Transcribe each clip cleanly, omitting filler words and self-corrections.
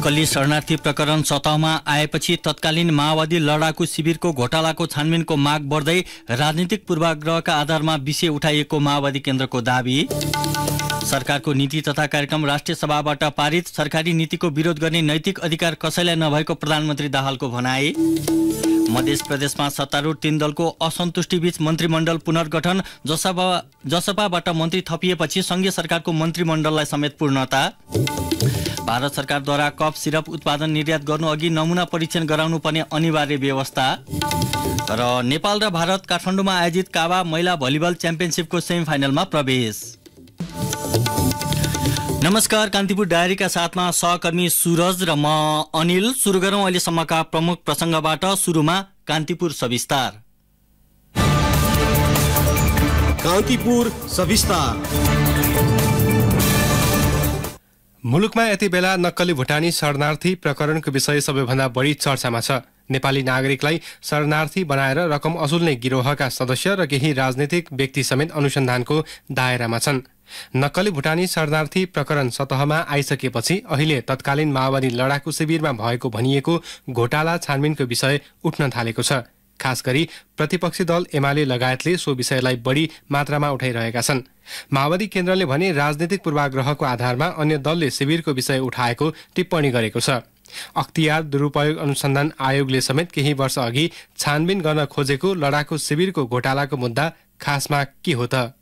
नक्कली शरणार्थी प्रकरण सतहमा आएपछि तत्कालीन माओवादी लडाकु शिविरको घोटालाको छानबिनको माग बढ्दै राजनीतिक पूर्वाग्रहका आधारमा विषय उठाइएको माओवादी केन्द्रको दाबी। सरकारको नीति तथा कार्यक्रम राष्ट्रिय सभाबाट पारित, सरकारी नीतिको विरोध गर्ने नैतिक अधिकार कसैलाई नभएको प्रधानमन्त्री दाहालको भनाई। मध्य प्रदेशमा सत्तारूढ 3 दलको असन्तुष्टिबीच मन्त्रीमण्डल पुनर्गठन, जसपाबाट मन्त्री थपिएपछि संघीय सरकारको मन्त्रीमण्डललाई समेत पूर्णता। भारत सरकारद्वारा कफ सिरप उत्पादन निर्यात गर्नु अघि नमुना परीक्षण गराउनु पर्ने अनिवार्य व्यवस्था। र नेपाल र भारत काठमाडौँमा आयोजित काबा महिला भलिबल च्याम्पियनसिपको सेमिफाइनलमा प्रवेश। नमस्कार, कान्तिपुर डायरीका साथमा सहकर्मी सुरज र म अनिल। सुरु गरौँ अहिलेसम्मका प्रमुख प्रसङ्गबाट। सुरुमा कान्तिपुर सविस्तार। कान्तिपुर सविस्तार। मुलुकमा यति बेला नक्कली भुटानी शरणार्थी प्रकरणको विषय सबैभन्दा बढी चर्चामा छ। नेपाली नागरिकलाई शरणार्थी बनाएर रकम असुल्ने गिरोहका सदस्य र केही राजनीतिक व्यक्ति समेत अनुसन्धानको दायरामा छन्। नक्कली भुटानी शरणार्थी प्रकरण सतहमा आइसकेपछि अहिले तत्कालीन माओवादी लडाकु शिविरमा भएको भनिएको घोटाला छानबिनको विषय उठ्न थालेको छ। खास गरी प्रतिपक्षी दल एमाले लगायतले सो विषयलाई बढी मात्रामा उठाइरहेका छन्। माओवादी केन्द्रले भने राजनीतिक पूर्वाग्रहको आधारमा अन्य दलले शिविरको विषय उठाएको टिप्पणी गरेको छ। अख्तियार दुरुपयोग अनुसन्धान आयोगले समेत केही वर्ष अघि छानबिन गर्न खोजेको लडाकु शिविरको घोटालाको मुद्दा खासमा के हो त?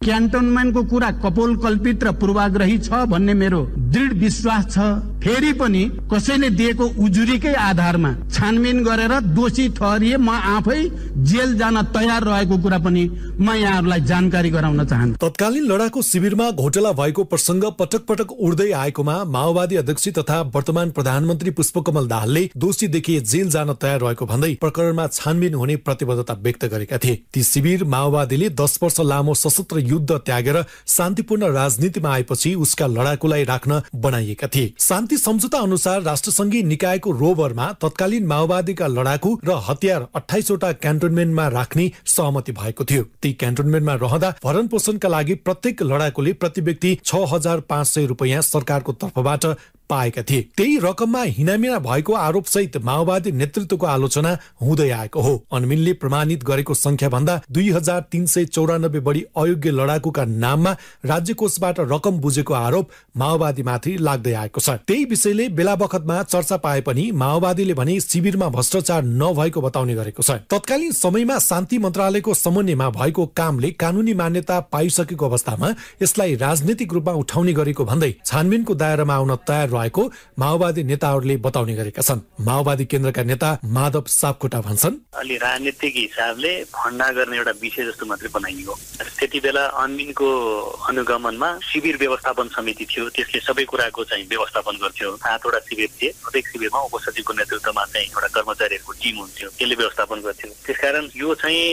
क्यान्टोनमेन्टको कुरा कपोल कल्पित र पूर्वाग्रही छ भन्ने मेरो दृढ विश्वास छ। फेरि पनि कसैले दिएको उजुरीकै आधारमा छानबिन गरेर दोषी ठहरिए म आफै जेल जान तयार रहेको कुरा पनि म यहाँहरूलाई जानकारी गराउन चाहन्छु। तत्कालीन लडाकु शिविरमा घोटाला भएको प्रसंग पटक पटक उड्दै आएकोमा माओवादी अध्यक्ष तथा वर्तमान प्रधानमन्त्री पुष्पकमल दाहालले दोषी देखिए जेल जान तयार रहेको भन्दै प्रकरणमा छानबिन हुने प्रतिबद्धता व्यक्त गरेका थिए। ती शिविर माओवादीले 10 वर्ष लामो सशस्त्र युद्ध त्यागेर शान्तिपूर्ण राजनीतिमा आएपछि उसका लडाकुलाई राख्न बनाइएका थिए। शान्ति सम्झौता अनुसार राष्ट्रसंघीय निकायको रोभरमा तत्कालीन माओवादीका लडाकु र हतियार 28 वटा क्यान्टोनमेन्टमा राख्ने सहमति भएको थियो। ती क्यान्टोनमेन्टमा रहँदा भरण पोषणका लागि प्रत्येक लडाकुले प्रति व्यक्ति 6500 रुपैयाँ सरकारको तर्फबाट पाएका थिए। त्यही रकममा हिनामिना भएको आरोप सहित माओवादी नेतृत्वको आलोचना हुँदै आएको हो। अनमिनले प्रमाणित गरेको संख्या भन्दा 2394 बढी अयोग्य लडाकुका नाममा राज्य कोषबाट रकम बुझेको आरोप माओवादीमाथि लाग्दै आएको छ। त्यही विषयले बेला बखतमा चर्चा पाए पनि माओवादीले भने शिविरमा भ्रष्टाचार नभएको बताउने गरेको छ। तत्कालीन समयमा शान्ति मन्त्रालयको समन्वयमा भएको कामले कानुनी मान्यता पाइसकेको अवस्थामा यसलाई राजनीतिक रूपमा उठाउने गरेको भन्दै छानबिनको दायरामा आउन तयार रहेको माओवादी नेताहरूले बताउने गरेका छन्। माओवादी केन्द्रका नेता माधव सापकोटा भन्छन्, अलि राजनीतिक हिसाबले भण्डा गर्ने एउटा विषय जस्तो मात्रै बनाइयो। त्यति बेला अनमिनको अनुगमनमा शिविर व्यवस्थापन समिति थियो, त्यसले सबै कुराको चाहिँ व्यवस्थापन गर्थ्यो। 7 वटा शिविर थिए, प्रत्येक शिविरमा उपसचिवको नेतृत्वमा चाहिँ एउटा कर्मचारीहरूको टिम हुन्थ्यो, त्यसले व्यवस्थापन गर्थ्यो। त्यसकारण यो चाहिँ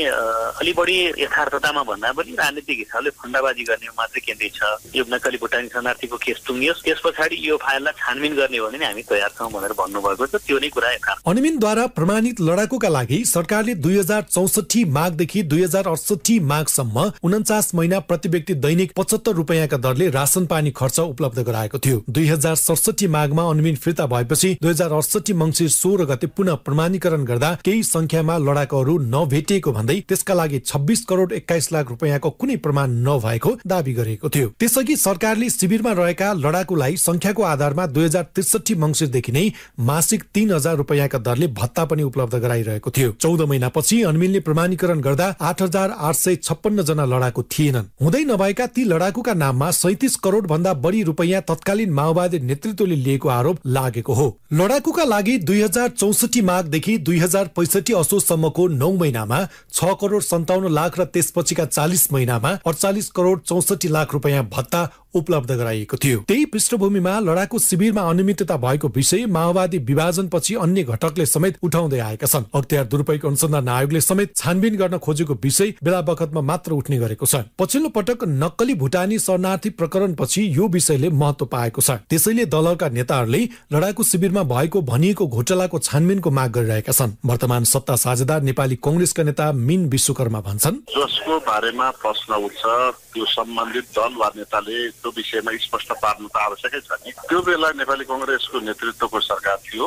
अलि बढी यथार्थतामा भन्दा पनि राजनीतिक हिसाबले फन्दाबाजी गर्ने मात्रै केन्द्रित छ। यो नक्कली भुटानी शरणार्थीको केस टुङ्गियोस्, त्यस पछाडि यो फाइललाई छानबिन गर्ने हो भने हामी तयार छौं भनेर भन्नुभएको छ। त्यो नै कुरा यथार्थ। अनमिनद्वारा प्रमाणित लडाकुका लागि सरकारले 2064 माघदेखि 2068 माघसम्म 49 महिना प्रति व्यक्ति दैनिक 75 रुपैयाँका दरले राशन पानी खर्च उपलब्ध गराएको थियो। 2067 माघमा अनमिन फिर्ता भएपछि 2068 मङ्सिर 16 गते पुनः प्रमाणीकरण गर्दा केही संख्यामा लडाकुहरू नभेटिएको भन्दै त्यसका लागि 26 करोड 21 लाख रुपैयाँको कुनै प्रमाण नभएको दावी गरेको थियो। त्यसअघि सरकारले शिविरमा रहेका लडाकुलाई संख्याको आधारमा 2063 मङ्सिरदेखि नै मासिक 3000 रुपैयाँका दरले भत्ता पनि उपलब्ध गराइरहेको थियो। 14 महिनापछि अनमिनले प्रमाणीकरण गर्दा 8856 जना लडाकु थिएनन्। हुँदै नभएका ती लडाकुका नाममा 37 करोड भन्दा बढी रुपैयाँ तत्कालीन माओवादी नेतृत्वले लिएको आरोप लागेको हो। लडाकुका लागि 2064 माघदेखि 2065 असोजसम्मको 9 महिनामा 6 करोड 57 लाख र त्यसपछिका 40 महिनामा 48 करोड 64 लाख रुपैयाँ भत्ता उपलब्ध गराइएको थियो। त्यही पृष्ठभूमिमा लडाकु शिविरमा अनियमितता भएको विषय माओवादी विभाजनपछि अन्य घटकले समेत उठाउँदै आएका छन्। अख्तियार दुरुपयोग अनुसन्धान आयोगले समेत छानबिन गर्न खोजेको विषय बेला बखतमा मात्र उठ्ने गरेको छ। पछिल्लो पटक नक्कली भुटानी शरणार्थी प्रकरणपछि यो विषयले महत्त्व पाएको छ। त्यसैले दलका नेताहरूले लडाकु शिविरमा भएको भनिएको घोटालाको छानबिनको माग गरिरहेका छन्। वर्तमान सत्ता साझेदार नेपाली कांग्रेसका नेता मीन विश्वकर्मा भन्छन्, जसको बारेमा प्रश्न उठ्छ त्यो सम्बन्धित दल वा नेताले त्यो विषयमा स्पष्ट पार्नु त आवश्यकै छ नि। त्यो बेला नेपाली कांग्रेसको नेतृत्वको सरकार थियो,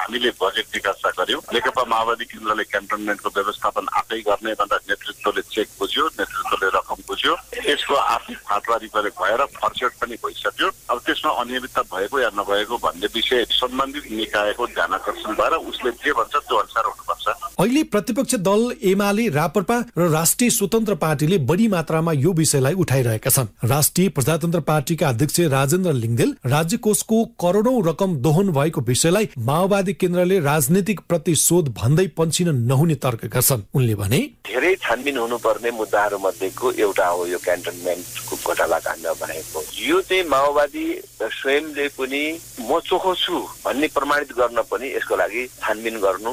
हामीले बजेट निकासा गर्यौं। नेकपा माओवादी केन्द्रले क्यान्टोनमेन्टको व्यवस्थापन आफै गर्ने भन्दा नेतृत्वले चेक बुझ्यो, नेतृत्वले रकम बुझ्यो, त्यसको आर्थिक फाँटवारी भएर फर्सेट पनि भइसक्यो। अब त्यसमा अनियमितता भएको या नभएको भन्ने विषय सम्बन्धित निकायको ध्यानकर्षण भएर उसले जे भन्छ त्यो अनुसार हुनुपर्छ। अहिले प्रतिपक्ष दल एमाले, राप्रपा र राष्ट्रिय स्वतन्त्र पार्टीले बढी मात्रामा यो विषयलाई उठाइरहेका छन्। राष्ट्रिय प्रजातन्त्र पार्टीका अध्यक्ष राजेन्द्र लिङ्गदेल राज्य कोषको करोडौं रकम दोहन भएको विषयलाई माओवादी केन्द्रले राजनीतिक प्रतिशोध भन्दै पन्छिन नहुने तर्क गर्छन्। उनले भने धेरै छानबिन हुनुपर्ने मुद्दाहरू मध्येको एउटा हो यो क्यान्टोनमेन्टको घोटाला काण्ड भनेको। यो चाहिँ माओवादी स्वयंले पनि म चोखो छु भन्ने प्रमाणित गर्न पनि यसको लागि छानबिन गर्नु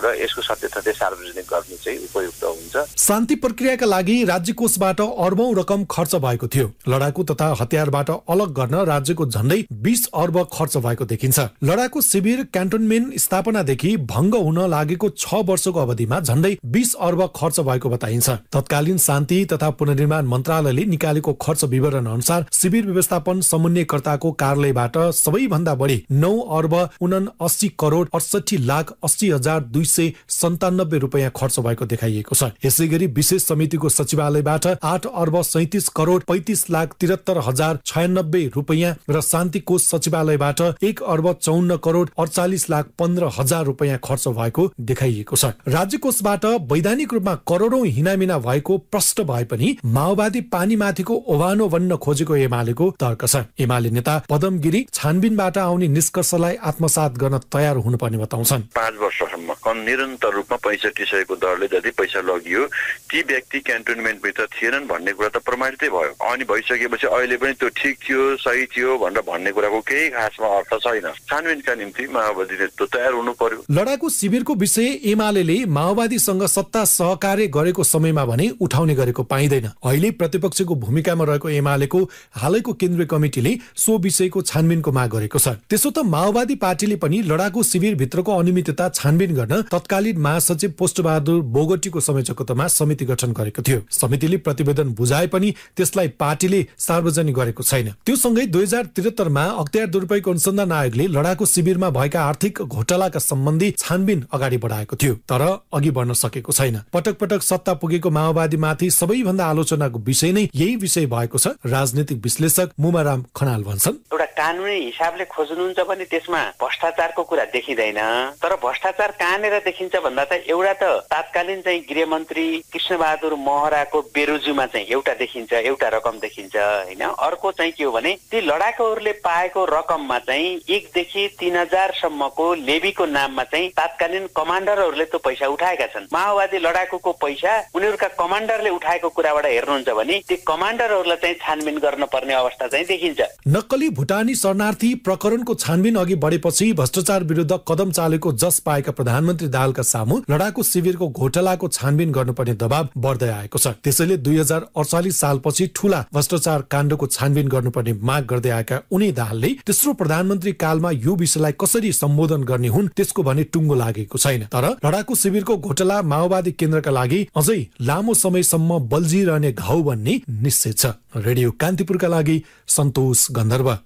र यसको सत्य तथ्य सार्वजनिक गर्नु चाहिँ उपयुक्त हुन्छ। शान्ति प्रक्रियाका लागि राज्य कोषबाट अर्बौं रकम खर्च भएको थियो। लडाकु तथा हतियारबाट अलग गर्न राज्यको झण्डै 20 अर्ब खर्च भएको देखिन्छ। लडाकु शिविर क्यान्टोनमेन्ट स्थापनादेखि भङ्ग हुन लागेको 6 वर्षको अवधिमा झण्डै 20 अर्ब खर्च भएको बताइन्छ। तत्कालीन शान्ति तथा पुनर्निर्माण मन्त्रालयले निकालेको खर्च विवरण अनुसार शिविर व्यवस्थापन समन्वयकर्ताको कार्यालयबाट सबैभन्दा बढी 9 अर्ब 79 करोड 68,80,297 रुपियाँ खर्च भएको देखाइएको छ। यसैगरी विशेष समितिको सचिवालयबाट 8 अर्ब 37 करोड 35,73,096 रुपियाँ र शान्ति कोष सचिवालयबाट 1 अर्ब 54 करोड 48,15,000 रुपियाँ खर्च भएको देखाइएको छ। राज्य कोषबाट वैधानिक रूपमा करोडौं हिनामिना भएको प्रष्ट भए पनि माओवादी पानीमाथिको ओभानो बन्न खोजेको एमालेको तर्क छ। एमाले नेता पदम गिरी छानबिनबाट आउने निष्कर्षलाई आत्मसात गर्न तयार हुनुपर्ने बताउँछन्। 5 वर्षसम्म निरन्तर रूपमा 6500 दरले जति पैसा लगियो ती व्यक्ति क्यान्टोनमेन्टभित्र थिएनन् भन्ने कुरा त प्रमाणितै भयो। अनि भइसकेपछि अहिले पनि त्यो ठिक थियो, सही थियो भनेर भन्ने कुराको केही खासमा अर्थ छैन। छानबिनका निम्ति माओवादीले त तयार हुनु पर्यो। लडाकु शिविरको विषय एमालेले माओवादीसँग सत्ता सहकार्य गरेको समयमा भने उठाउने गरेको पाइँदैन। अहिले प्रतिपक्षको भूमिकामा रहेको एमालेको हालैको केन्द्रीय कमिटिले सो विषयको छानबिनको माग गरेको छ। त्यसो त माओवादी पार्टीले पनि लडाकु शिविर भित्रको अनियमितता छानबिन गर्न तत्कालीन महासचिव पोष्टबहादुर बोगटीको संयोजकत्वमा समिति गठन गरेको थियो। समितिले प्रतिवेदन बुझाए पनि त्यसलाई पार्टीले सार्वजनिक गरेको छैन। त्यो सँगै 2073 मा अख्तियार दुरुपयोग अनुसन्धान आयोगले लडाकु शिविरमा भएका आर्थिक घोटालाका सम्बन्धी छानबिन अगाडि बढाएको थियो, तर अघि बढ्न सकेको छैन। पटक पटक सत्ता पुगेको माओवादीमाथि सबैभन्दा आलोचनाको विषय नै यही विषय भएको छ। राजनीतिक विश्लेषक मुमाराम खनाल भन्छन्, एउटा कानुनी हिसाबले खोज्नुहुन्छ भने त्यसमा भ्रष्टाचारको कुरा देखिँदैन। तर भ्रष्टाचार कहाँनिर देखिन्छ भन्दा त एउटा त तात्कालीन चाहिँ गृहमन्त्री कृष्णबहादुर महराको बेरोजुमा चाहिँ एउटा देखिन्छ, एउटा रकम देखिन्छ हैन। अर्को चाहिँ के हो भने ती लडाकुहरूले पाएको रकममा चाहिँ 1 देखि 3000 सम्मको लेबीको नाममा चाहिँ तात्कालीन कमान्डरहरूले त्यो पैसा उठाएका छन्। माओवादी लडाकुको पैसा उनीहरूका कमान्डरले उठाएको कुराबाट हेर्नुहुन्छ भने ती कमान्डरहरूलाई चाहिँ छानबिन गर्नुपर्ने अवस्था चाहिँ देखिन्छ। नक्कली भुटानी शरणार्थी प्रकरणको छानबिन अघि बढेपछि भ्रष्टाचार विरुद्ध कदम चालेको जस पाएका प्रधानमन्त्री दाहालका सामु लडाकु शिविरको घोटालाको छानबिन गर्नुपर्ने दबाव बढ्दै आएको छ। त्यसैले 2048 सालपछि ठूला भ्रष्टाचार काण्डको छानबिन गर्नुपर्ने माग गर्दै आएका उनी दाहालले तेस्रो प्रधानमन्त्री कालमा यो विषयलाई कसरी सम्बोधन गर्ने हुन् त्यसको भने टुङ्गो लागेको छैन। तर लडाकु शिविरको घोटाला माओवादी केन्द्रका लागि अझै लामो समयसम्म बल्झिरहने घाउ बन्ने निश्चित छ। रेडियो कान्तिपुरका लागि सन्तोष गन्धर्व।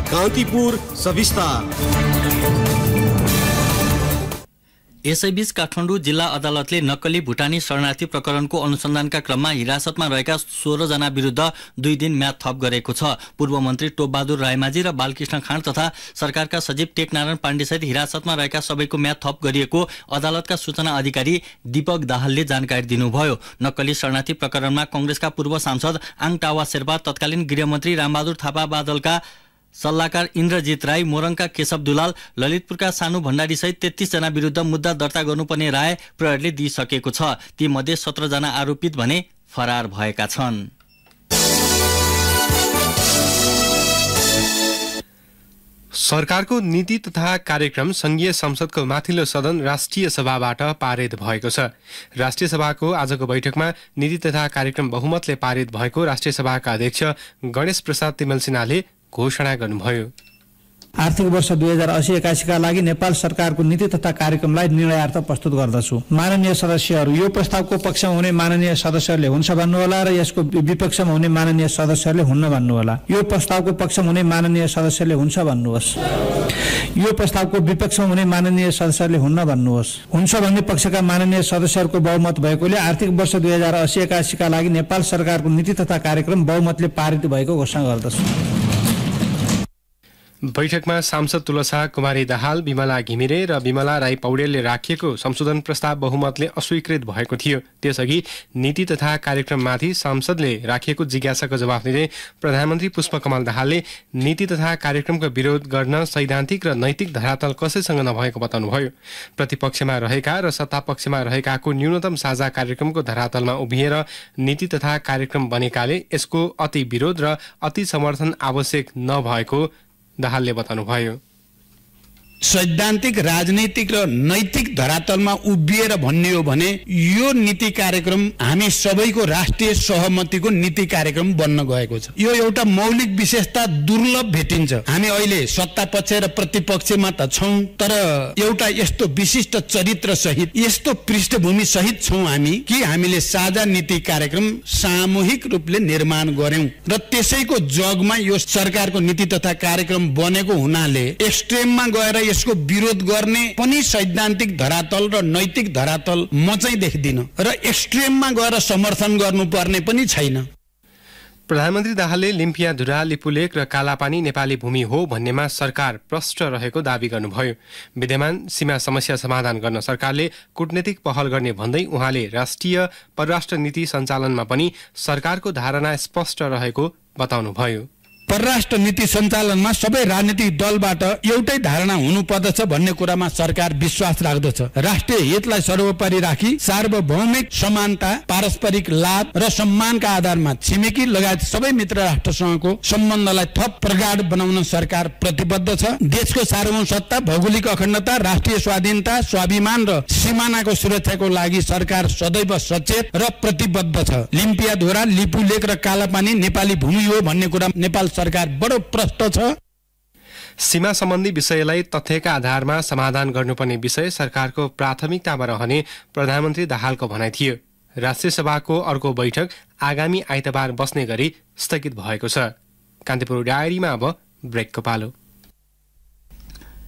कान्तिपुर सविस्तार। यसैबीच काठमाडौँ जिल्ला अदालतले नक्कली भुटानी शरणार्थी प्रकरणको अनुसन्धानका क्रममा हिरासतमा रहेका 16 जना विरुद्ध 2 दिन म्याद थप गरेको छ। पूर्व मन्त्री टोपबहादुर रायमाझी र बालकृष्ण खाँड तथा सरकारका सचिव टेकनारायण पाण्डेसहित हिरासतमा रहेका सबैको म्याद थप गरिएको अदालतका सूचना अधिकारी दीपक दाहालले जानकारी दिनुभयो। नक्कली शरणार्थी प्रकरणमा कंग्रेसका पूर्व सांसद आङ टावा शेर्पा, तत्कालीन गृहमन्त्री रामबहादुर थापा, बादलका सल्लाहकार इन्द्रजित राई, मोरङका केशव दुलाल, ललितपुरका सानु भण्डारी सहित 33 जना विरुद्ध मुद्दा दर्ता गर्नुपर्ने राय प्रहरीले दिइसकेको छ। ती मध्ये 17 जना आरोपित भने फरार भएका छन्। सरकारको नीति तथा कार्यक्रम संघीय संसदको माथिल्लो सदन राष्ट्रिय सभाबाट पारित भएको छ। राष्ट्रिय सभाको आजको बैठकमा नीति तथा कार्यक्रम बहुमतले पारित भएको राष्ट्रिय सभाका अध्यक्ष गणेश प्रसाद तिमल सिन्हाले घोषणा गर्नुभयो। आर्थिक वर्ष 2080-81 का लागि नेपाल सरकारको नीति तथा कार्यक्रमलाई निर्णयार्थ प्रस्तुत गर्दछु। माननीय सदस्यहरू, यो प्रस्तावको पक्षमा हुने माननीय सदस्यहरूले हुन्छ भन्नुहोला र यसको विपक्षमा हुने माननीय सदस्यहरूले हुन्न भन्नुहोला। यो प्रस्तावको पक्षमा हुने माननीय सदस्यहरूले हुन्छ भन्नुहोस्। यो प्रस्तावको विपक्षमा हुने माननीय सदस्यहरूले हुन्न भन्नुहोस्। हुन्छ भन्ने पक्षका माननीय सदस्यहरूको बहुमत भएकोले आर्थिक वर्ष 2080-81 का लागि नेपाल सरकारको नीति तथा कार्यक्रम बहुमतले पारित भएको घोषणा गर्दछु। बैठकमा सांसद तुलसा कुमारी दाहाल, विमला घिमिरे र विमला राई पौडेलले राखिएको संशोधन प्रस्ताव बहुमतले अस्वीकृत भएको थियो। त्यसअघि नीति तथा कार्यक्रममाथि सांसदले राखिएको जिज्ञासाको जवाफ दिँदै प्रधानमन्त्री पुष्पकमल दाहालले नीति तथा कार्यक्रमको विरोध गर्न सैद्धान्तिक र नैतिक धरातल कसैसँग नभएको बताउनुभयो। प्रतिपक्षमा रहेका र सत्तापक्षमा रहेकाको न्यूनतम साझा कार्यक्रमको धरातलमा उभिएर नीति तथा कार्यक्रम बनेकाले यसको अति विरोध र अति समर्थन आवश्यक नभएको दाहालले बताउनुभयो। सैद्धान्तिक, राजनैतिक र नैतिक धरातलमा उभिएर भन्ने हो भने यो नीति कार्यक्रम हामी सबैको राष्ट्रिय सहमतिको नीति कार्यक्रम बन्न गएको छ। यो एउटा मौलिक विशेषता दुर्लभ भेटिन्छ। हामी अहिले सत्ता पक्ष र प्रतिपक्षमा त छौं, तर एउटा यस्तो विशिष्ट चरित्र सहित, यस्तो पृष्ठभूमि सहित छौं हामी कि हामीले साझा नीति कार्यक्रम सामूहिक रूपले निर्माण गर्यौं र त्यसैको जगमा यो सरकारको नीति तथा कार्यक्रम बनेको हुनाले एक्सट्रिममा गएर यसको विरोध गर्ने पनि सैद्धान्तिक धरातल र नैतिक धरातल म चाहिँ देख्दिन र एक्सट्रिममा गएर समर्थन गर्नुपर्ने पनि छैन। प्रधानमन्त्री दाहालले लिम्पियाधुरा, लिपुलेक र कालापानी नेपाली भूमि हो भन्नेमा सरकार प्रष्ट रहेको दावी गर्नुभयो। विद्यमान सीमा समस्या समाधान गर्न सरकारले कूटनीतिक पहल गर्ने भन्दै उहाँले राष्ट्रिय परराष्ट्र नीति सञ्चालनमा पनि सरकारको धारणा स्पष्ट रहेको बताउनुभयो। परराष्ट्र नीति सञ्चालनमा सबै राजनीतिक दलबाट एउटै धारणा हुनुपर्दछ भन्ने कुरामा सरकार विश्वास राख्दछ। राष्ट्रिय हितलाई सर्वोपरि राखी सार्वभौमिक समानता, पारस्परिक लाभ र सम्मानका आधारमा छिमेकी लगायत सबै मित्र राष्ट्रसँगको सम्बन्धलाई थप प्रगाढ बनाउन सरकार प्रतिबद्ध छ। देशको सार्वभौम सत्ता, भौगोलिक अखण्डता, राष्ट्रिय स्वाधीनता, स्वाभिमान र सिमानाको सुरक्षाको लागि सरकार सदैव सचेत र प्रतिबद्ध छ। लिम्पियाधुरा, लिपुलेक र कालापानी नेपाली भूमि हो भन्ने कुरा नेपाल सरकार बडो प्रष्ट छ। सीमा सम्बन्धी विषयलाई तथ्यका आधारमा समाधान गर्नुपर्ने विषय सरकारको प्राथमिकतामा रहने प्रधानमन्त्री दाहालको भनाइ थियो। राष्ट्रिय सभाको अर्को बैठक आगामी आइतबार बस्ने गरी स्थगित भएको छ। कान्तिपुर डायरीमा अब ब्रेकको पालो।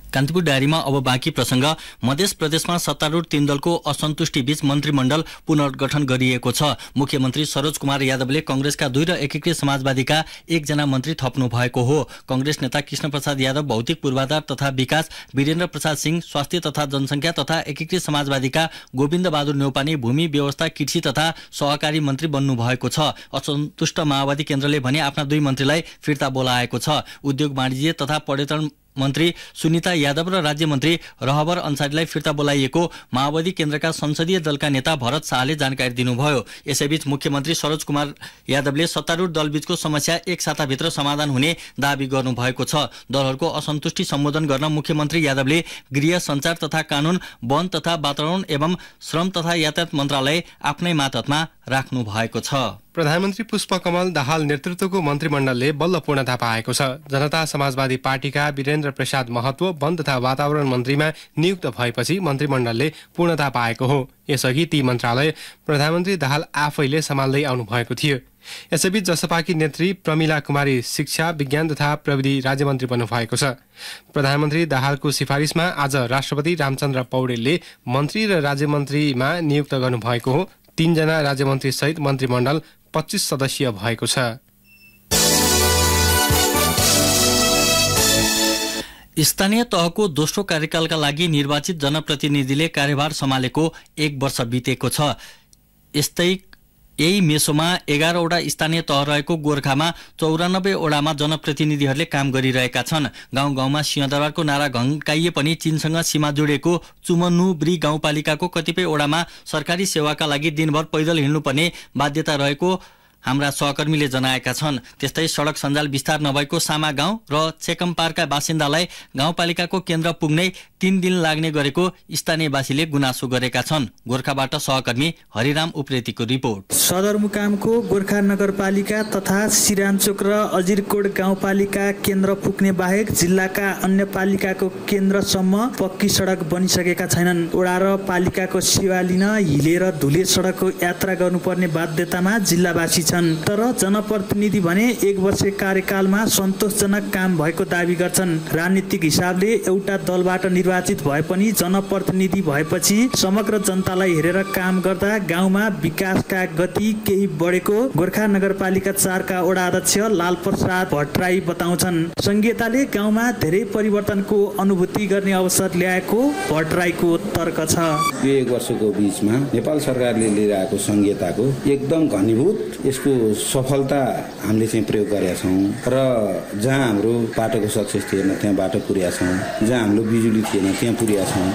कान्तिपुर डायरीमा अब बाँकी प्रसंग। मध्य प्रदेशमा सत्तारूढ तीन दलको असन्तुष्टि बीच मन्त्रीमण्डल पुनर्गठन गरिएको छ। मुख्यमन्त्री सरोज कुमार यादवले कंग्रेसका 2 र एकीकृत समाजवादीका 1 जना मन्त्री थप्नु भएको हो। कंग्रेस नेता कृष्ण प्रसाद यादव भौतिक पूर्वाधार तथा विकास, वीरेन्द्र प्रसाद सिंह स्वास्थ्य तथा जनसंख्या तथा एकीकृत समाजवादीका गोविन्द बहादुर न्यौपाने भूमि व्यवस्था, कृषि तथा सहकारी मन्त्री बन्नु भएको छ। असन्तुष्ट माओवादी केन्द्रले भने आफ्ना 2 मन्त्रीलाई फिर्ता बोलाएको छ। उद्योग वाणिज्य तथा पर्यटन मन्त्री सुनिता यादव र राज्य मन्त्री रहबर अन्सारीलाई फिर्ता बोलाइएको माओवादी केन्द्रका संसदीय दलका नेता भरत शाहले जानकारी दिनुभयो। यसैबीच मुख्यमन्त्री सरोज कुमार यादवले सत्तारूढ दलबीचको समस्या 1 साताभित्र समाधान हुने दावी गर्नुभएको छ। दलहरूको असन्तुष्टि सम्बोधन गर्न मुख्यमन्त्री यादवले गृह, सञ्चार तथा कानून, वन तथा वातावरण एवं श्रम तथा यातायात मन्त्रालय आफ्नै मातहतमा राख्नु भएको छ। प्रधानमन्त्री पुष्पकमल दाहाल नेतृत्वको मन्त्रीमण्डलले बल्ल पूर्णता पाएको छ। जनता समाजवादी पार्टीका वीरेन्द्र प्रसाद महतो वन तथा वातावरण मन्त्रीमा नियुक्त भएपछि मन्त्रीमण्डलले पूर्णता पाएको हो। यसअघि ती मन्त्रालय प्रधानमन्त्री दाहाल आफैले सम्हाल्दै आउनु भएको थियो। यसैबीच जसपाकी नेत्री प्रमिला कुमारी शिक्षा, विज्ञान तथा प्रविधि राज्यमन्त्री बन्नु भएको छ। प्रधानमन्त्री दाहालको सिफारिसमा आज राष्ट्रपति रामचन्द्र पौडेलले मन्त्री र राज्यमन्त्रीमा नियुक्त गर्नुभएको हो। 3 जना राज्यमन्त्री सहित मन्त्रीमण्डल 25 सदस्यीय भएको छ। स्थानीय तहको दोस्रो कार्यकालका लागि निर्वाचित जनप्रतिनिधिले कार्यभार सम्हालेको 1 वर्ष बितेको छ। यही मेसोमा 11वटा स्थानीय तह रहेको गोर्खामा 94 वडामा जनप्रतिनिधिहरूले काम गरिरहेका छन्। गाउँ गाउँमा सिंहदरबारको नारा घङ्काइए पनि चीनसँग सीमा जोडिएको चुमनुब्री गाउँपालिकाको कतिपय वडामा सरकारी सेवाका लागि दिनभर पैदल हिँड्नुपर्ने बाध्यता रहेको हाम्रा सहकर्मीले जनाएका छन्। त्यस्तै सडक सञ्जाल विस्तार नभएको सामा गाउँ र चेकम्पारका बासिन्दालाई गाउँपालिकाको केन्द्र पुग्नै 3 दिन लाग्ने गरेको स्थानीयवासीले गुनासो गरेका छन्। गोर्खाबाट सहकर्मी हरिराम उप्रेतीको रिपोर्ट। सदरमुकामको गोर्खा नगरपालिका तथा सिरानचोक र अजिरकोट गाउँपालिका केन्द्र पुग्ने बाहेक जिल्लाका अन्य पालिकाको केन्द्रसम्म पक्की सडक बनिसकेका छैनन्। वडा र पालिकाको सेवा लिन हिलेर धुले सडकको यात्रा गर्नुपर्ने बाध्यतामा जिल्लावासी छन्। तर जनप्रतिनिधि भने 1 वर्ष कार्यकालमा सन्तोषजनक काम भएको दावी गर्छन्। राजनीतिक हिसाबले एउटा दलबाट निर्वाचित भए पनि जनप्रतिनिधि भएपछि समग्र जनतालाई हेरेर काम गर्दा गाउँमा विकासका गति केही बढेको गोर्खा नगरपालिका 4 का वडा अध्यक्ष लालप्रसाद भट्टराई बताउँछन्। संघीयताले गाउँमा धेरै परिवर्तनको अनुभूति गर्ने अवसर ल्याएको भट्टराईको तर्क छ। यो 1 वर्षको बीचमा नेपाल सरकारले लिएर आएको संघीयताको एकदम घनीभूत यसको सफलता हामीले चाहिँ प्रयोग गरेका छौँ र जहाँ हाम्रो बाटोको सक्सेस थिएन त्यहाँ बाटो पुर्याएका छौँ, जहाँ हाम्रो बिजुली थिएन त्यहाँ पुर्याएका छौँ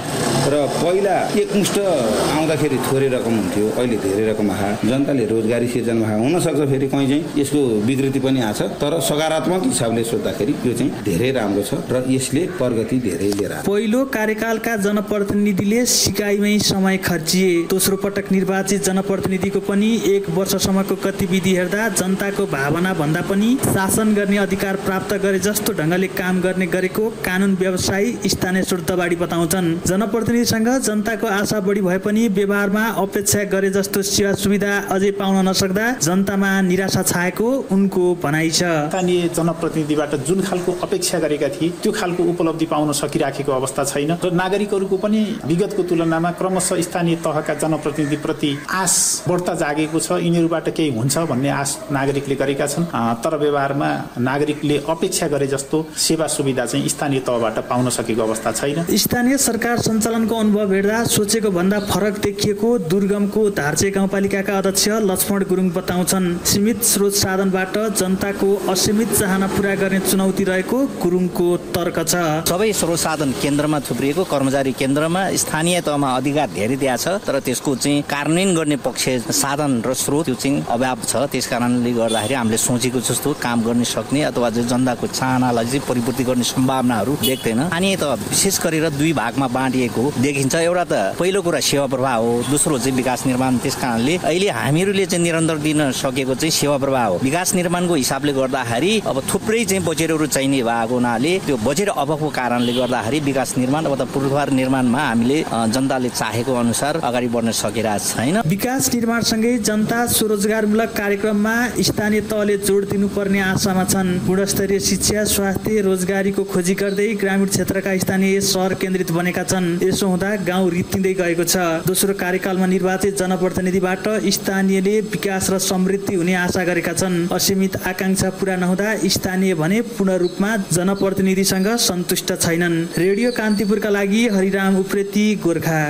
र पहिला एकमुष्ट आउँदाखेरि थोरै रकम हुन्थ्यो, अहिले धेरै रकम आयो। जनताले रोजगारी सिर्जना भएको हुनसक्छ, फेरि कहीँ चाहिँ यसको विकृति पनि आछ, तर सकारात्मक हिसाबले सोच्दाखेरि यो चाहिँ धेरै राम्रो छ र यसले प्रगति धेरै लिएर आयो। पहिलो कार्यकालका जनप्रतिनिधिले सिकाइमै समय खर्चिए। दोस्रो पटक निर्वाचित जनप्रतिनिधिको पनि 1 वर्षसम्मको गतिविधि हेर्दा जनताको भावना भन्दा पनि शासन गर्ने अधिकार प्राप्त गरे जस्तो ढङ्गले काम गर्ने गरेको कानुन व्यवसायी स्थानीय सुर्दबाडी बताउँछन्। जनप्रतिनिधिसँग जनताको आशा बढी भए पनि व्यवहारमा अपेक्षा गरे जस्तो सेवा सुविधा अझै पाउन नसक्दा जनतामा निराशा छाएको उनको भनाइ छ। स्थानीय जनप्रतिनिधिबाट जुन खालको अपेक्षा गरेका थिए त्यो खालको उपलब्धि पाउन सकिराखेको अवस्था छैन र नागरिकहरूको पनि विगतको तुलनामा क्रमशः स्थानीय तहका जनप्रतिनिधिप्रति आश बढ्ता जागेको छ। यिनीहरूबाट केही हुन्छ भन्ने आश नागरिकले गरेका छन्, तर व्यवहारमा नागरिकले अपेक्षा गरे जस्तो सेवा सुविधा चाहिँ स्थानीय तहबाट पाउन सकेको अवस्था छैन। स्थानीय सरकार सञ्चालनको अनुभव हेर्दा सोचेको भन्दा फरक देखिएको दुर्गमको धार्चे गाउँपालिकाका अध्यक्ष लक्ष्मण गुरुङ बताउँछन्। सीमित स्रोत साधनबाट जनताको असीमित चाहना पूरा गर्ने चुनौती रहेको गुरुङको तर्क छ। सबै स्रोत साधन केन्द्रमा थुप्रिएको, कर्मचारी केन्द्रमा स्थानीय तहमा अधिकार धेरै दिएको छ, तर त्यसको चाहिँ कार्यान्वयन गर्ने पक्ष साधन र स्रोत त्यो चाहिँ अभाव छ। त्यस कारणले गर्दाखेरि हामीले सोचेको जस्तो काम गर्न सक्ने अथवा जनताको चाहनालाई चाहिँ परिपूर्ति गर्ने सम्भावनाहरू देख्दैन। स्थानीय तह विशेष गरेर 2 भागमा बाँडिएको देखिन्छ। एउटा त पहिलो कुरा सेवा प्रवाह हो, दोस्रो चाहिँ विकास निर्माण। त्यस कारणले अहिले हामीहरूले चाहिँ निरन्तर दिन सकेको चाहिँ सेवा प्रवाह हो। विकास निर्माणको हिसाबले गर्दाखेरि अब थुप्रै चाहिँ बजेटहरू चाहिने भएको हुनाले त्यो बजेट अभावको कारणले गर्दाखेरि विकास निर्माण अथवा पूर्वाधार निर्माणमा हामीले जनताले चाहेको अनुसार अगाडि बढ्न सकिरहेको छैन। विकास निर्माणसँगै जनता स्वरोजगारमूलक कार्यक्रममा स्थानीय तहले जोड दिनुपर्ने आशामा छन्। गुणस्तरीय शिक्षा, स्वास्थ्य, रोजगारीको खोजी गर्दै ग्रामीण क्षेत्रका स्थानीय सहर केन्द्रित बनेका छन्। यसो हुँदा गाउँ रित्तिँदै गएको छ। दोस्रो कार्यकालमा निर्वाचित जनप्रतिनिधिबाट स्थानीयले विकास र समृद्धि हुने आशा गरेका छन्। असीमित आकांक्षा पूरा नहुँदा स्थानीय भने पूर्ण रूपमा जनप्रतिनिधिसँग सन्तुष्ट छैनन्। रेडियो कान्तिपुरका लागि हरिराम उप्रेती, गोर्खा।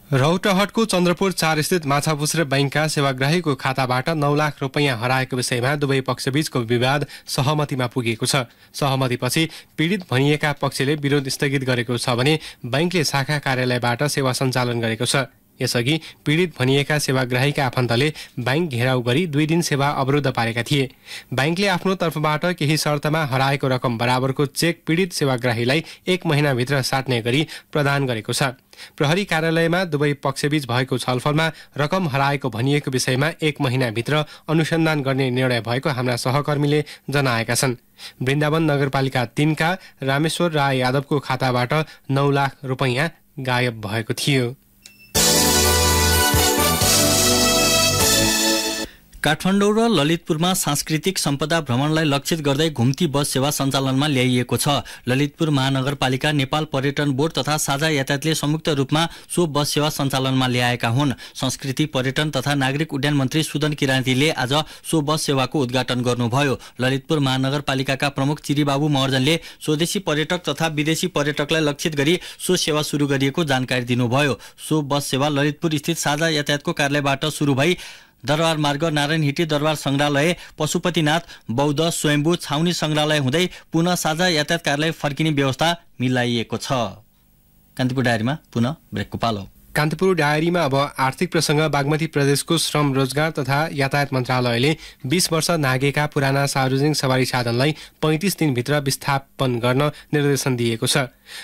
रौतहटको चन्द्रपुर 4 स्थित माछापुछ्रे बैंकका सेवाग्राहीको खाताबाट 9 लाख रुपैयाँ हराएको विषयमा दुवै पक्षबीचको विवाद सहमतिमा पुगेको छ। सहमतिपछि पीडित भनिएका पक्षले विरोध स्थगित गरेको छ भने बैंकले शाखा कार्यालयबाट सेवा सञ्चालन गरेको छ। यसअघि पीडित भनिएका सेवाग्राहीका आफन्तले बैंक घेराउ गरी 2 दिन सेवा अवरुद्ध पारेका थिए। बैंकले आफ्नो तर्फबाट केही शर्तमा हराएको रकम बराबरको चेक पीडित सेवाग्राहीलाई 1 महिनाभित्र साट्ने गरी प्रदान गरेको छ। प्रहरी कार्यालयमा दुवै पक्षबीच भएको छलफलमा रकम हराएको भनिएको विषयमा 1 महिनाभित्र अनुसन्धान गर्ने निर्णय भएको हाम्रा सहकर्मीले जनाएका छन्। वृन्दावन नगरपालिका 3 का रामेश्वर राय यादवको खाताबाट 9 लाख रुपैयाँ गायब भएको थियो। काठमाडौँ र ललितपुरमा सांस्कृतिक सम्पदा भ्रमणलाई लक्षित गर्दै घुम्ती बस सेवा सञ्चालनमा ल्याइएको छ। ललितपुर महानगरपालिका, नेपाल पर्यटन बोर्ड तथा साझा यातायातले संयुक्त रूपमा सो बस सेवा सञ्चालनमा ल्याएका हुन्। संस्कृति, पर्यटन तथा नागरिक उड्डयन मन्त्री सुदन किराँतीले आज सो बस सेवाको उद्घाटन गर्नुभयो। ललितपुर महानगरपालिकाका प्रमुख चिरीबाबु महर्जनले स्वदेशी पर्यटक तथा विदेशी पर्यटकलाई लक्षित गरी सो सेवा सुरु गरिएको जानकारी दिनुभयो। सो बस सेवा ललितपुर स्थित साझा यातायातको कार्यालयबाट सुरु भई दरबार मार्ग, नारायण हिटी दरबार संग्रहालय, पशुपतिनाथ बौद्ध स्वयम्भू छाउनी संग्रहालय हुँदै पुनः साझा यातायात कार्यालय फर्किने व्यवस्था मिलाइएको छ। कान्तिपुर डायरीमा पुनः ब्रेकको पालो। कान्तिपुर डायरीमा अब आर्थिक प्रसङ्ग। बागमती प्रदेशको श्रम रोजगार तथा यातायात मन्त्रालयले 20 वर्ष नागेका पुराना सार्वजनिक सवारी साधनलाई 35 दिनभित्र विस्थापन गर्न निर्देशन दिएको छ।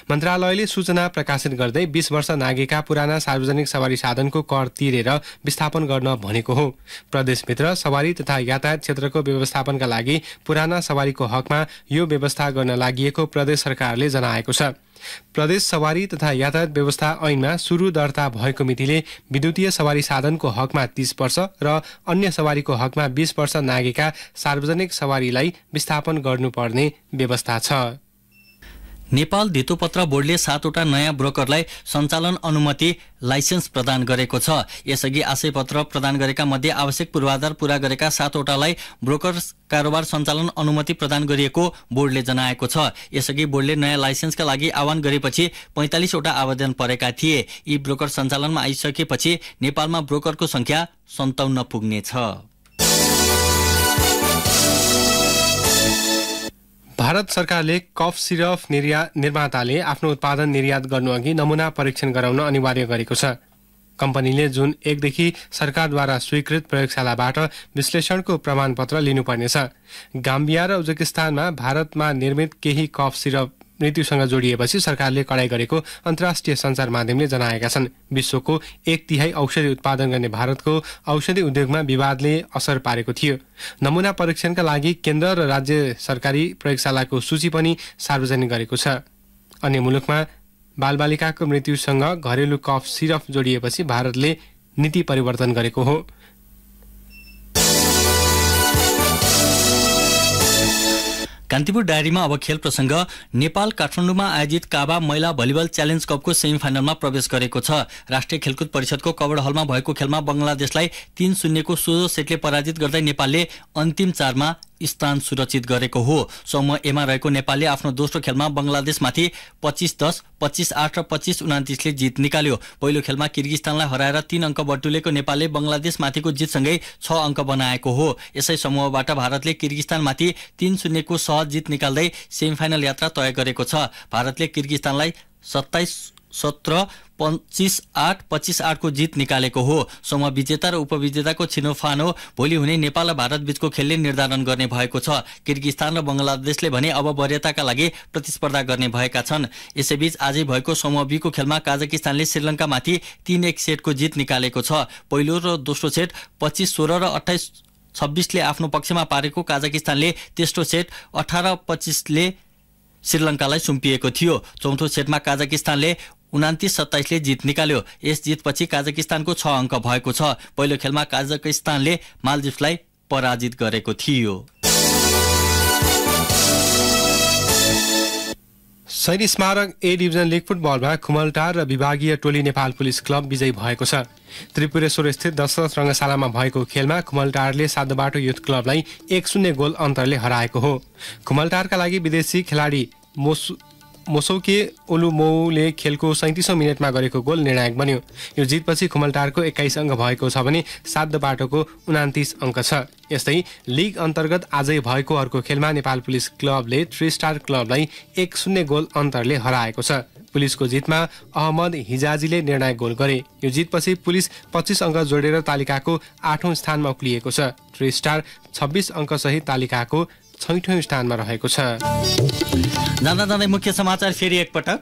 मन्त्रालयले सूचना प्रकाशित गर्दै 20 वर्ष नागेका पुराना सार्वजनिक सवारी साधनको कर तिरेर विस्थापन गर्न भनेको हो। प्रदेशभित्र सवारी तथा यातायात क्षेत्रको व्यवस्थापनका लागि पुराना सवारीको हकमा यो व्यवस्था गर्न लागि प्रदेश सरकारले जनाएको छ। प्रदेश सवारी तथा यातायात व्यवस्था ऐनमा सुरु दर्ता भएको मितिले विद्युतीय सवारी साधनको हकमा 30 वर्ष र अन्य सवारीको हकमा 20 वर्ष नागेका सार्वजनिक सवारीलाई विस्थापन गर्नुपर्ने व्यवस्था छ। नेपाल धितोपत्र बोर्डले 7वटा नयाँ ब्रोकरलाई सञ्चालन अनुमति लाइसेन्स प्रदान गरेको छ। यसअघि आशयपत्र प्रदान गरेका मध्ये आवश्यक पूर्वाधार पूरा गरेका 7वटालाई ब्रोकर कारोबार सञ्चालन अनुमति प्रदान गरिएको बोर्डले जनाएको छ। यसअघि बोर्डले नयाँ लाइसेन्सका लागि आह्वान गरेपछि 45वटा आवेदन परेका थिए। यी ब्रोकर सञ्चालनमा आइसकेपछि नेपालमा ब्रोकरको संख्या 57 पुग्नेछ। भारत सरकारले कफ सिरप निर्माताले आफ्नो उत्पादन निर्यात गर्नुअघि नमुना परीक्षण गराउन अनिवार्य गरेको छ। कम्पनीले जुन 1 देखि सरकारद्वारा स्वीकृत प्रयोगशालाबाट विश्लेषणको प्रमाणपत्र लिनुपर्नेछ। गाम्बिया र उज्बेकिस्तानमा भारतमा निर्मित केही कफ सिरप मृत्युसँग जोडिएपछि सरकारले कडाई गरेको अन्तर्राष्ट्रिय सञ्चार माध्यमले जनाएका छन्। विश्वको 1/3 औषधि उत्पादन गर्ने भारतको औषधि उद्योगमा विवादले असर पारेको थियो। नमुना परीक्षणका लागि केन्द्र र राज्य सरकारी प्रयोगशालाको सूची पनि सार्वजनिक गरेको छ। अन्य मुलुकमा बालबालिकाको मृत्युसँग घरेलु कफ सिरप जोडिएपछि भारतले नीति परिवर्तन गरेको हो। कान्तिपुर डायरीमा अब खेल प्रसङ्ग। नेपाल काठमाडौँमा आयोजित काबा महिला भलिबल च्यालेन्ज कपको सेमी फाइनलमा प्रवेश गरेको छ। राष्ट्रिय खेलकुद परिषदको कवड हलमा भएको खेलमा बङ्गलादेशलाई 3-0 को सोझो सेटले पराजित गर्दै नेपालले अन्तिम 4मा स्थान सुरक्षित गरेको हो। समूह एमा रहेको नेपालले आफ्नो दोस्रो खेलमा बङ्गलादेशमाथि 25-10, 25-8 र 25-29 ले जित निकाल्यो। पहिलो खेलमा किर्गिस्तानलाई हराएर 3 अङ्क बटुलेको नेपालले बङ्गलादेशमाथिको जितसँगै 6 अङ्क बनाएको हो। यसै समूहबाट भारतले किर्गिस्तानमाथि 3-0 को सहज जित निकाल्दै सेमिफाइनल यात्रा तय गरेको छ। भारतले किर्गिस्तानलाई 27-17, 25-8, 25-8 को जित निकालेको हो। समूह विजेता र उपविजेताको छिनोफानो भोलि हुने नेपाल र भारत बीचको खेलले निर्धारण गर्ने भएको छ। किर्गिस्तान र बङ्गलादेशले भने अब वरियताका लागि प्रतिस्पर्धा गर्ने भएका छन्। यसैबीच आजै भएको समूह बी को खेलमा काजाकिस्तानले श्रीलङ्कामाथि 3-1 सेटको जित निकालेको छ। पहिलो र दोस्रो सेट 25-16 र 28-26 ले आफ्नो पक्षमा पारेको काजाकिस्तानले तेस्रो सेट 18-25 ले श्रीलङ्कालाई सुम्पिएको थियो। चौथो सेटमा काजाकिस्तानले 29-27 ले जित निकाल्यो। यस जितपछि काजाकिस्तानको 6 अङ्क भएको छ। पहिलो खेलमा काजाकिस्तानले मालदिभ्सलाई पराजित गरेको थियो। सैनिक स्मारक ए डिभिजन लिग फुटबलमा खुमलटार र विभागीय टोली नेपाल पुलिस क्लब विजयी भएको छ। त्रिपुरेश्वर स्थित दशरथ रङ्गशालामा भएको खेलमा खुमलटारले साधोबाटो युथ क्लबलाई 1-0 गोल अन्तरले हराएको हो। खुमलटारका लागि विदेशी खेलाडी मोसौके ओलुमौले खेलको 37औं मिनेटमा गरेको गोल निर्णायक बन्यो। यो जितपछि खुमलटारको 21 अङ्क भएको छ भने साधोबाटोको 29 अङ्क छ। यस्तै लिग अन्तर्गत आजै भएको अर्को खेलमा नेपाल पुलिस क्लबले 3 स्टार क्लबलाई 1-0 गोल अन्तरले हराएको छ। पुलिसको जितमा अहमद हिजाजीले निर्णायक गोल गरे। यो जितपछि पुलिस 25 अङ्क जोडेर तालिकाको 8औं स्थानमा उक्लिएको छ। 3 स्टार 26 अङ्क सहित तालिकाको 6औं स्थानमा रहेको छ। जाँदा जाँदै मुख्य समाचार फेरि एकपटक।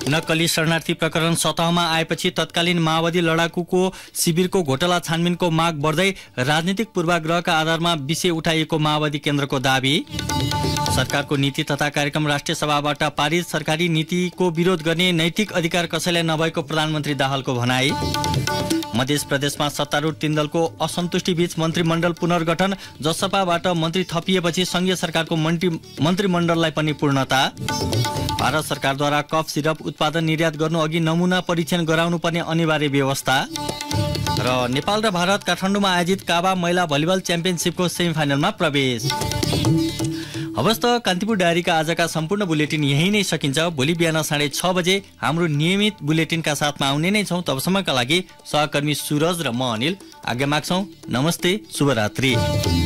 नक्कली शरणार्थी प्रकरण सतहमा आएपछि तत्कालीन माओवादी लडाकुको शिविरको घोटाला छानबिनको माग बढ्दै राजनीतिक पूर्वाग्रहका आधारमा विषय उठाइएको माओवादी केन्द्रको दाबी। सरकारको नीति तथा कार्यक्रम राष्ट्रिय सभाबाट पारित, सरकारी नीतिको विरोध गर्ने नैतिक अधिकार कसैलाई नभएको प्रधानमन्त्री दाहालको भनाई। मध्य प्रदेशमा सत्तारूढ 3 दलको असन्तुष्टि बीच मन्त्रीमण्डल पुनर्गठन, जसपाबाट मन्त्री थपिएपछि संघीय सरकारको मन्त्रीमण्डललाई पनि पूर्णता। भारत सरकारद्वारा कफ सिरप उत्पादन निर्यात गर्नु अघि नमुना परीक्षण गराउनुपर्ने अनिवार्य व्यवस्था। र नेपाल र भारत काठमाडौँमा आयोजित काबा महिला भलिबल च्याम्पियनसिपको सेमिफाइनलमा प्रवेश। हवस् त कान्तिपुर डायरीका आजका सम्पूर्ण बुलेटिन यही नै सकिन्छ। भोलि बिहान 6:30 बजे हाम्रो नियमित बुलेटिनका साथमा आउने नै छौँ। तबसम्मका लागि सहकर्मी सुरज र म अनिल आज्ञा माग्छौँ। नमस्ते, शुभरात्रि।